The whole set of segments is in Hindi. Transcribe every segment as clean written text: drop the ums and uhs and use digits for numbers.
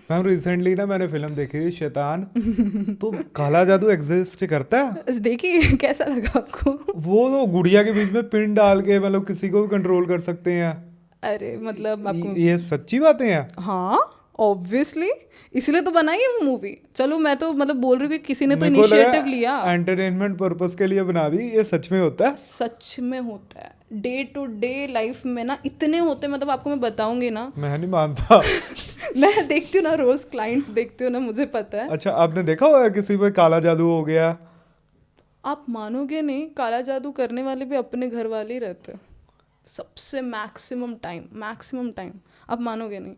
मैम रिसेंटली ना मैंने फिल्म देखी थी शैतान। तो काला जादू एग्जिस्ट करता है। देखिए कैसा लगा आपको? वो तो गुड़िया के बीच में पिन डाल के मतलब किसी को भी कंट्रोल कर सकते हैं। अरे मतलब आपको, ये सच्ची बातें हैं। हाँ ऑब्वियसली, इसलिए तो बनाई है वो मूवी। चलो मैं तो मतलब बोल रही हूँ कि किसी ने तो मेरे को इनिशिएटिव लगा लिया। एंटरटेनमेंट पर्पस के लिए बना दी, ये सच में होता है। सच में होता है, डे टू डे लाइफ में ना इतने होते हैं, मतलब आपको मैं बताऊंगी ना। मैं नहीं मानता। मैं देखती हूँ ना, रोज क्लाइंट्स देखती हूँ ना, मुझे पता है। अच्छा, आपने देखा होगा किसी पे काला जादू हो गया? आप मानोगे नहीं, काला जादू करने वाले भी अपने घर वाले ही रहते हैं सबसे मैक्सिमम टाइम। आप मानोगे नहीं,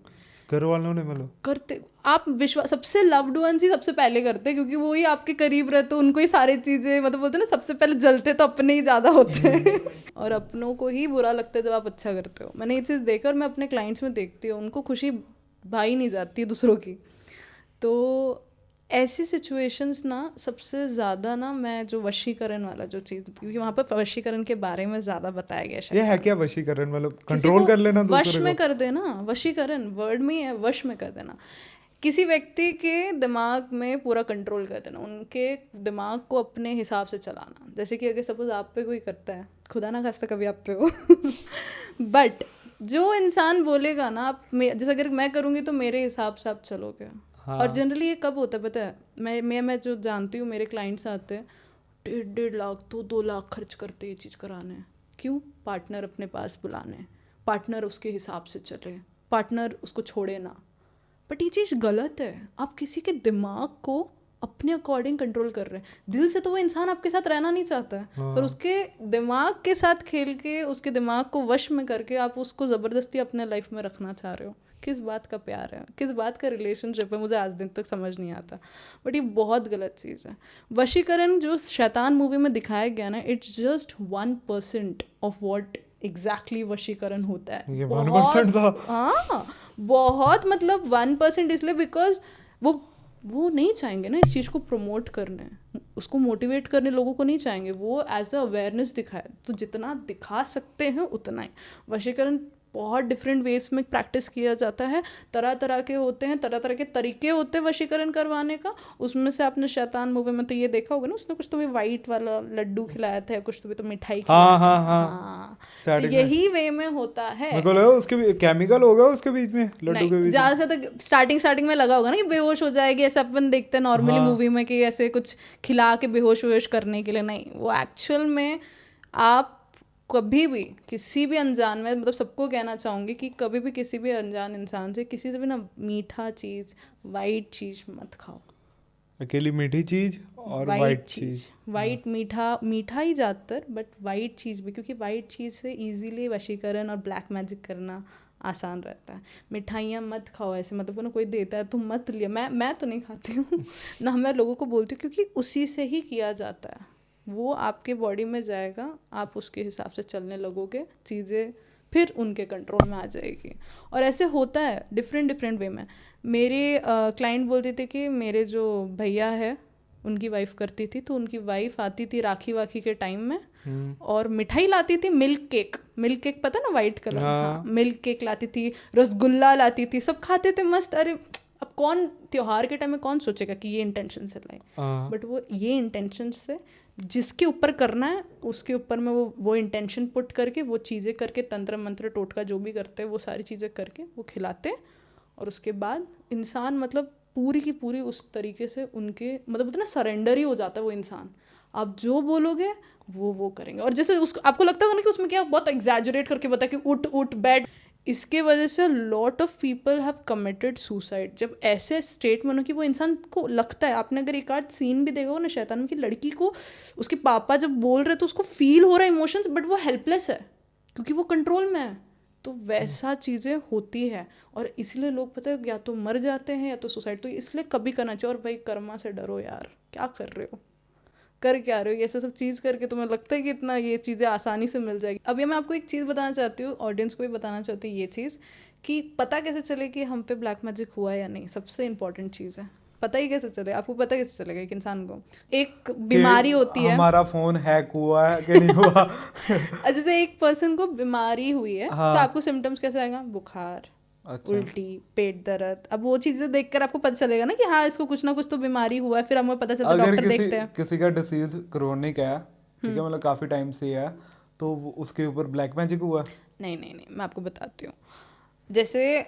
घर वालों ने मतलब करते। आप विश्वास, सबसे लव्ड वंस ही सबसे पहले करते हैं, क्योंकि वो ही आपके करीब रहते, उनको ही सारी चीज़ें, मतलब बोलते हैं ना, सबसे पहले जलते तो अपने ही ज़्यादा होते हैं। और अपनों को ही बुरा लगता है जब आप अच्छा करते हो। मैंने ये चीज़ देखा और मैं अपने क्लाइंट्स में देखती हूँ, उनको खुशी भाई नहीं जाती दूसरों की। तो ऐसी सिचुएशंस ना सबसे ज़्यादा ना, मैं जो वशीकरण वाला जो चीज़, क्योंकि वहाँ पर वशीकरण के बारे में ज़्यादा बताया गया ये है शायद। क्या वशीकरण? मतलब किसी कंट्रोल को कर लेना वश दूसरे में को? कर देना, वशीकरण वर्ड में ही है, वश में कर देना। किसी व्यक्ति के दिमाग में पूरा कंट्रोल कर देना, उनके दिमाग को अपने हिसाब से चलाना। जैसे कि अगर सपोज आप पे कोई करता है, खुदा ना खास्ता कभी आप पे हो, बट जो इंसान बोलेगा ना, आप जैसे अगर मैं करूँगी तो मेरे हिसाब से आप चलोगे। हाँ। और जनरली ये कब होता है पता है? मैं जो जानती हूँ, मेरे क्लाइंट्स आते हैं 1.5 लाख 2 लाख खर्च करते ये चीज़ कराने। क्यों? पार्टनर अपने पास बुलाने, पार्टनर उसके हिसाब से चले, पार्टनर उसको छोड़े ना। बट ये चीज़ गलत है। आप किसी के दिमाग को अपने अकॉर्डिंग कंट्रोल कर रहे हैं। दिल से तो वो इंसान आपके साथ रहना नहीं चाहता है, पर उसके दिमाग के साथ खेल के, उसके दिमाग को वश में करके आप उसको ज़बरदस्ती अपने लाइफ में रखना चाह रहे हो। किस बात का प्यार है, किस बात का रिलेशनशिप है, मुझे आज दिन तक समझ नहीं आता। बट ये बहुत गलत चीज़ है। वशीकरण जो शैतान मूवी में दिखाया गया ना, it's just 1% of what exactly वशीकरण होता है। ये 1% बहुत, था? हाँ बहुत, मतलब 1% इसलिए बिकॉज वो नहीं चाहेंगे ना इस चीज़ को प्रमोट करने, उसको मोटिवेट करने लोगों को नहीं चाहेंगे। वो एज अ अवेयरनेस दिखाए, तो जितना दिखा सकते हैं उतना ही। वशीकरण बहुत डिफरेंट वेज में प्रैक्टिस किया जाता है, तरह तरह के होते हैं, तरह तरह के तरीके होते हैं वशीकरण करवाने का। उसमें से आपने शैतान मूवी में तो ये देखा होगा ना, उसने कुछ तो भी वाइट वाला लड्डू खिलाया था, कुछ तो भी तो मिठाई खिलाया हाँ था। हाँ हाँ। हाँ, तो स्टार्टिंग में यही वे में होता है। मेरे को लगा उसके भी केमिकल होगा उसके बीच में, लड्डू के नहीं, बीच में। ज़्यादा से तो स्टार्टिंग में लगा होगा ना कि बेहोश हो जाएगी, ऐसे अपन देखते हैं नॉर्मली हाँ। मूवी में कि ऐसे कुछ खिला के बेहोश वेहोश करने के लिए। नहीं, वो एक्चुअल में आप कभी भी किसी भी अनजान में, मतलब सबको कहना चाहूँगी कि कभी भी किसी भी अनजान इंसान से, किसी से भी ना, मीठा चीज़, वाइट चीज़ मत खाओ। अकेली मीठी चीज और वाइट वाइट चीज़, चीज। वाइट मीठा ही ज़्यादातर, बट वाइट चीज़ भी, क्योंकि वाइट चीज़ से इजीली वशीकरण और ब्लैक मैजिक करना आसान रहता है। मिठाइयाँ मत खाओ ऐसे, मतलब ना कोई देता है तो मत लिया। मैं तो नहीं खाती हूँ ना, मैं लोगों को बोलती हूँ, क्योंकि उसी से ही किया जाता है। वो आपके बॉडी में जाएगा, आप उसके हिसाब से चलने लगोगे, चीज़ें फिर उनके कंट्रोल में आ जाएगी। और ऐसे होता है डिफरेंट वे में। मेरे क्लाइंट बोलते थे कि मेरे जो भैया है, उनकी वाइफ करती थी, तो उनकी वाइफ आती थी राखी वाखी के टाइम में और मिठाई लाती थी, मिल्क केक पता ना, वाइट कलर। हाँ, मिल्क केक लाती थी, रसगुल्ला लाती थी, सब खाते थे मस्त। अरे अब कौन त्योहार के टाइम में कौन सोचेगा कि ये इंटेंशन से लाए, बट वो ये इंटेंशन से जिसके ऊपर करना है उसके ऊपर में वो इंटेंशन पुट करके, वो चीज़ें करके, तंत्र मंत्र टोटका जो भी करते हैं वो सारी चीज़ें करके वो खिलाते। और उसके बाद इंसान मतलब पूरी की पूरी उस तरीके से उनके, मतलब उतना सरेंडर ही हो जाता है वो इंसान। आप जो बोलोगे वो करेंगे। और जैसे उस आपको लगता होगा ना कि उसमें क्या बहुत एग्जैजरेट करके बताया कि उठ बैठ, इसके वजह से lot of people have committed suicide. जब ऐसे स्टेट में हो कि वो इंसान को लगता है, आपने अगर एक आध सीन भी देखा हो ना शैतान में, कि लड़की को उसके पापा जब बोल रहे तो उसको फील हो रहा है इमोशंस, बट वो हेल्पलेस है क्योंकि वो कंट्रोल में है। तो वैसा चीज़ें होती है, और इसलिए लोग पता है या तो मर जाते हैं या तो सुसाइड। तो इसलिए कभी करना चाहिए। और भाई कर्मा से डरो यार, क्या कर रहे हो, कर क्या रहे हो? ये सब चीज़ करके तुम्हें लगता है कि इतना ये चीज़ें आसानी से मिल जाएगी। अब ये मैं आपको एक चीज़ बताना चाहती हूँ, ऑडियंस को भी बताना चाहती हूँ ये चीज़, कि पता कैसे चले कि हम पे ब्लैक मैजिक हुआ है या नहीं। सबसे इंपॉर्टेंट चीज़ है, पता ही कैसे चले आपको? पता कैसे चलेगा एक इंसान को? एक कि बीमारी होती है, हमारा फोन हैक हुआ है कि नहीं हुआ? जैसे एक पर्सन को बीमारी हुई है तो हाँ। आपको सिम्टम्स कैसे आएगा? बुखार, अच्छा। उल्टी, पेट दर्द, अब वो चीज़ें देखकर आपको पता चलेगा ना कि हाँ इसको कुछ ना कुछ तो बीमारी हुआ है, फिर हमें पता चलता है, अगर डॉक्टर किसी देखते हैं। किसी का डिसीज क्रोनिक है, ठीक है, मतलब काफी टाइम से है, तो उसके ऊपर ब्लैक मैजिक हुआ? नहीं नहीं नहीं, मैं आपको बताती हूँ। जैसे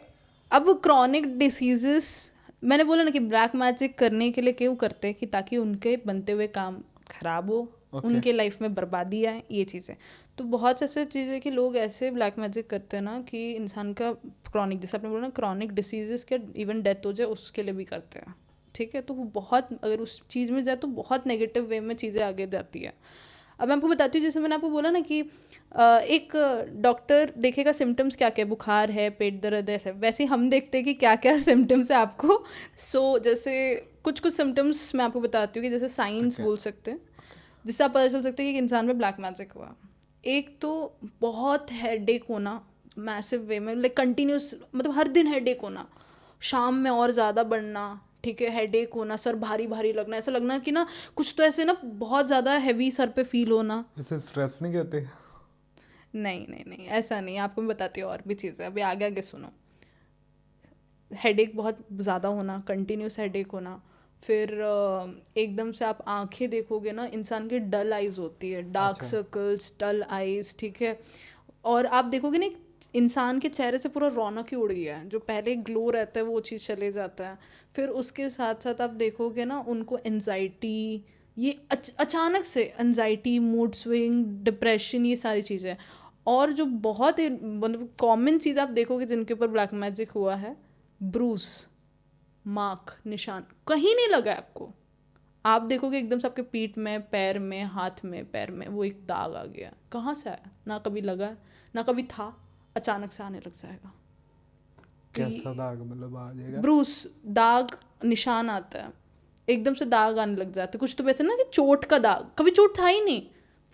अब क्रॉनिक डिसीजेस, मैंने बोला ना कि ब्लैक मैजिक करने के लिए क्यों करते हैं, कि ताकि उनके बनते हुए काम खराब हो, उनके लाइफ में बर्बादी आए, ये चीज़ें। तो बहुत ऐसे चीज़ें कि लोग ऐसे ब्लैक मैजिक करते हैं ना कि इंसान का क्रॉनिक, जैसे आपने बोला ना क्रॉनिक डिसीजेस के इवन डेथ हो जाए उसके लिए भी करते हैं, ठीक है। तो वो बहुत, अगर उस चीज़ में जाए तो बहुत नेगेटिव वे में चीज़ें आगे जाती है। अब मैं आपको बताती हूँ, जैसे मैंने आपको बोला ना कि एक डॉक्टर देखेगा सिम्टम्स क्या क्या, बुखार है, पेट दर्द है, ऐसे वैसे ही हम देखते हैं कि क्या क्या सिम्टम्स है आपको। जैसे कुछ कुछ सिम्टम्स मैं आपको बताती हूँ कि जैसे साइंस बोल सकते हैं, जिससे आप पता चल सकते हैं कि एक इंसान में ब्लैक मैजिक हुआ। एक तो बहुत हेडेक होना, मैसिव वे में, लाइक कंटिन्यूस, मतलब हर दिन हेडेक होना, शाम में और ज़्यादा बढ़ना, ठीक है, हेडेक होना, सर भारी भारी लगना, ऐसा लगना कि ना कुछ तो ऐसे ना बहुत ज़्यादा हैवी सर पे फील होना। इसे स्ट्रेस नहीं कहते? नहीं नहीं नहीं, ऐसा नहीं, आपको मैं बताती हूँ और भी चीज़ें, अभी आगे आगे सुनो। हेडेक बहुत ज़्यादा होना, कंटिन्यूस हेडेक होना, फिर एकदम से आप आंखें देखोगे ना, इंसान की डल आइज होती है, डार्क अच्छा। सर्कल्स, डल आइज, ठीक है। और आप देखोगे ना इंसान के चेहरे से पूरा रौनक ही उड़ गया है, जो पहले ग्लो रहता है वो चीज़ चले जाता है। फिर उसके साथ साथ आप देखोगे ना उनको एनजाइटी, ये अचानक से एनजाइटी, मूड स्विंग, डिप्रेशन, ये सारी चीज़ें। और जो बहुत मतलब कॉमन चीज़ आप देखोगे जिनके ऊपर ब्लैक मैजिक हुआ है, ब्रूस, मार्क, निशान, कहीं नहीं लगा है आपको, आप देखोगे एकदम से आपके पीठ में, पैर में, हाथ में, पैर में वो एक दाग आ गया, कहाँ से आया, ना कभी लगा, ना कभी था, अचानक से आने लग जाएगा। कैसा दाग मतलब आ जाएगा? ब्रूस, दाग, निशान आता है, एकदम से दाग आने लग जाते, कुछ तो वैसे ना कि चोट का दाग, कभी चोट था ही नहीं,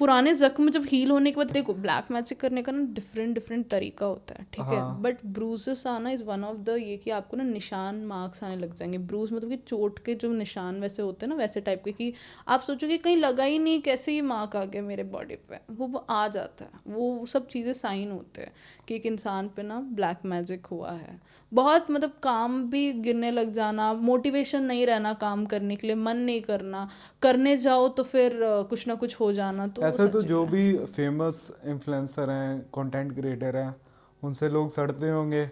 पुराने जख्म जब हील होने के बाद। देखो ब्लैक मैजिक करने का ना डिफरेंट डिफरेंट तरीका होता है, ठीक है, बट ब्रूजेस आना इज़ वन ऑफ द, ये कि आपको ना निशान, मार्क्स आने लग जाएंगे। ब्रूज मतलब कि चोट के जो निशान वैसे होते हैं ना, वैसे टाइप के, कि आप सोचोगे कहीं लगा ही नहीं, कैसे ये मार्क आ गया मेरे बॉडी पे, वो आ जाता है। वो सब चीज़ें साइन होते हैं कि एक इंसान पे ना ब्लैक मैजिक हुआ है। बहुत मतलब काम भी गिरने लग जाना, मोटिवेशन नहीं रहना काम करने के लिए, मन नहीं करना, करने जाओ तो फिर कुछ ना कुछ हो जाना। तो ऐसे तो जो भी फेमस इन्फ्लुएंसर हैं, कंटेंट क्रिएटर हैं, उनसे लोग सड़ते होंगे,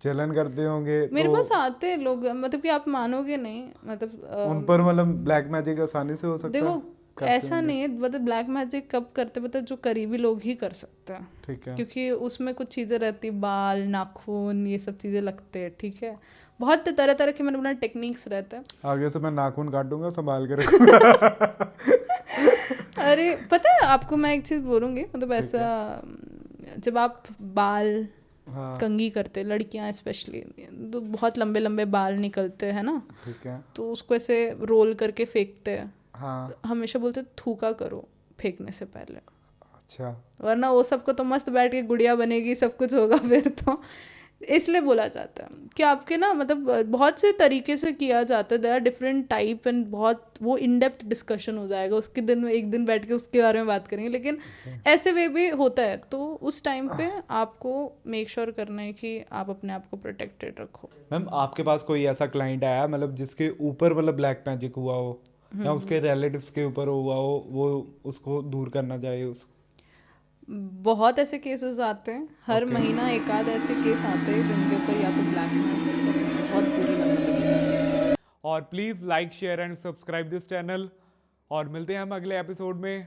जलन करते होंगे, मेरे तो पास आते हैं लोग, मतलब कि आप मानोगे नहीं, मतलब उन पर मतलब ब्लैक मैजिक आसानी से हो सकता देखो है? करते ऐसा होंगे। नहीं है, मतलब ब्लैक मैजिक कब करते पता है, जो करीबी लोग ही कर सकते हैं, ठीक है। क्योंकि उसमें कुछ चीज़ें रहती, बाल, नाखून, ये सब चीज़ें लगते हैं, ठीक है। बहुत तरह तरह के मैंने बोला टेक्निक्स रहते हैं। आगे से मैं नाखून काटूंगा, संभाल के रखूंगा। अरे पता है आपको, मैं एक चीज़ बोलूँगी, मतलब ठीक ऐसा, जब आप बाल हाँ कंघी करते, लड़कियां स्पेशली, तो बहुत लंबे लंबे बाल निकलते हैं ना, ठीक है। तो उसको ऐसे रोल करके फेंकते हैं। हाँ हमेशा बोलते हैं थूका करो फेंकने से पहले, अच्छा। वरना वो सबको तो मस्त बैठ के गुड़िया बनेगी, सब कुछ होगा फिर तो। इसलिए बोला जाता है कि आपके ना, मतलब बहुत से तरीके से किया जाता है, there are different type, and बहुत वो इन डेप्थ डिस्कशन हो जाएगा, उसके दिन में एक दिन बैठ के उसके बारे में बात करेंगे, लेकिन ऐसे वे भी होता है। तो उस टाइम पे आपको मेक श्योर करना है कि आप अपने आप को प्रोटेक्टेड रखो। मैम आपके पास कोई ऐसा क्लाइंट आया मतलब जिसके ऊपर मतलब ब्लैक मैजिक हुआ हो, या उसके रिलेटिव्स के ऊपर हुआ हो, वो उसको दूर करना चाहिए उस? बहुत ऐसे केसेस आते हैं, हर महीना एक आध ऐसे केस आते हैं जिनके ऊपर या तो ब्लैक मैजिक बहुत बुरी नजर लगी होती है। और please like, share and subscribe this channel, और मिलते हैं हम अगले एपिसोड में।